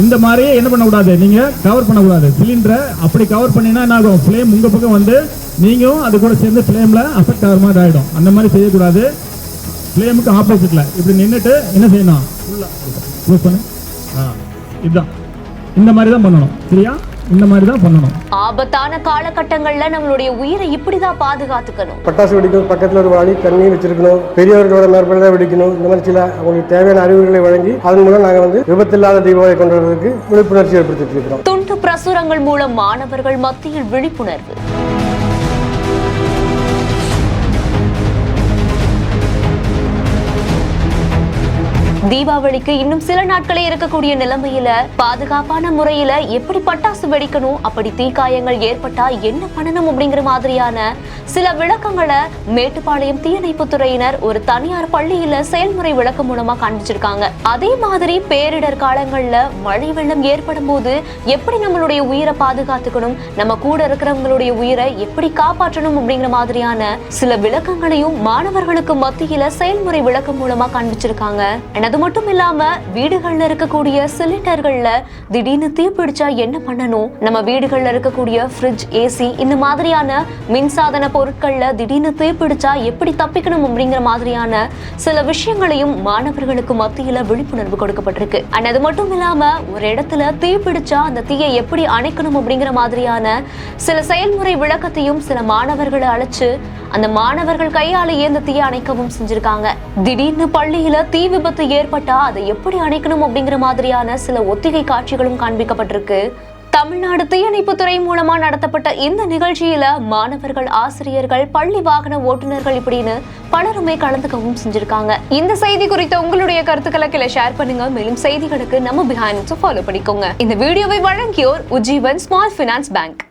இந்த மாதிரி என்ன பண்ணக்கூடாது, நீங்கள் கவர் பண்ணக்கூடாது சிலிண்டரை. அப்படி கவர் பண்ணினா என்ன ஆகும், ஃப்ளேம் உங்கள் பக்கம் வந்து நீங்களும் அது கூட சேர்ந்து ஃப்ளேமில் அஃபெக்ட் ஆகிற மாதிரி ஆகிடும். அந்த மாதிரி செய்யக்கூடாது. ஃப்ளேமுக்கு ஆப்போசிட்டில் இப்படி நின்றுட்டு என்ன செய்யணும், யூஸ் பண்ணு. இதுதான் இந்த மாதிரி தான் பண்ணணும். சரியா, இந்த மாதிரி தான் பண்ணணும். ஆபத்தான காலகட்டங்கள்ல நம்மளுடைய உயிரை இப்படிதான் பாதுகாத்துக்கணும். பட்டாசு வெடிக்கும் பக்கத்தில் ஒரு வழி தண்ணி வச்சிருக்கணும், பெரியவர்களோட மேற்கொள்ள வெடிக்கணும். இந்த மாதிரி சில அவங்களுக்கு தேவையான அறிவுரைகளை வழங்கி அதன் மூலம் நாங்கள் வந்து விபத்தில்லாத தீபாவளி கொண்டாடுறதுக்கு விழிப்புணர்ச்சி ஏற்படுத்திட்டு இருக்கிறோம். துண்டு பிரசுரங்கள் மூலம் மாணவர்கள் மத்தியில் விழிப்புணர்வு. தீபாவளிக்கு இன்னும் சில நாட்களே இருக்கக்கூடிய நிலைமையில பாதுகாப்பான முறையில எப்படி பட்டாசு வெடிக்கணும், அப்படி தீக்காயங்கள் ஏற்பட்டா என்ன பண்ணணும் அப்படிங்கிற மாதிரியான சில விளக்கங்களை மேட்டுப்பாளையம் தீயணைப்பு துறையினர் ஒரு தனியார் பள்ளியில செயல்முறை விளக்கம் மூலமா காண்பிச்சிருக்காங்க. அதே மாதிரி பேரிடர் காலங்கள்ல மழை வெள்ளம் ஏற்படும் போது எப்படி நம்மளுடைய உயிரை பாதுகாத்துக்கணும், நம்ம கூட இருக்கிறவங்களுடைய உயிரை எப்படி காப்பாற்றணும் அப்படிங்கிற மாதிரியான சில விளக்கங்களையும் மாணவர்களுக்கு மத்தியில செயல்முறை விளக்கம் மூலமா காண்பிச்சிருக்காங்க. அது மட்டும் இல்லாம வீடுகள்ல இருக்கக்கூடிய சிலிண்டர்கள்ல திடீர்னு தீ பிடிச்சா என்ன பண்ணணும், நம்ம வீடுகள்ல இருக்கக்கூடிய ஃப்ரிட்ஜ், ஏசி இந்த மாதிரியான மின்சாதன பொருட்கள்ல திடீர்னு தீ பிடிச்சா எப்படி தப்பிக்கணும் அப்படிங்கிற மாதிரியான சில விஷயங்களையும் மாணவர்களுக்கு மத்தியில விழிப்புணர்வு கொடுக்கப்பட்டிருக்கு. அது மட்டும் இல்லாம ஒரு இடத்துல தீ பிடிச்சா அந்த தீயை எப்படி அணைக்கணும் அப்படிங்கிற மாதிரியான சில செயல்முறை விளக்கத்தையும் சில மாணவர்களை அழைச்சு அந்த மாணவர்கள் கையாலேயே இந்த தீயை அணைக்கவும் செஞ்சிருக்காங்க. திடீர்னு பள்ளியில தீ விபத்து ஏற்பட்டா அதை எப்படி அணைக்கணும் அப்படிங்கிற மாதிரியான சில ஒத்திகை காட்சிகளும் காண்பிக்கப்பட்டிருக்கு. தமிழ்நாடு தீயணைப்புத்துறை மூலமா நடத்தப்பட்ட இந்த நிகழ்ச்சியில மாணவர்கள், ஆசிரியர்கள், பள்ளி வாகன ஓட்டுநர்கள் இப்படின்னு பலருமே கலந்துக்கவும் செஞ்சிருக்காங்க. இந்த செய்தி குறித்த உங்களுடைய கருத்துக்களை கீழே ஷேர் பண்ணுங்க. மேலும் செய்திகளுக்கு நம்ம பிஹைண்ட் ஃபாலோ பண்ணிக்கோங்க. இந்த வீடியோவை வழங்கியோர் உஜ்ஜீவன் ஸ்மால் ஃபைனான்ஸ் பேங்க்.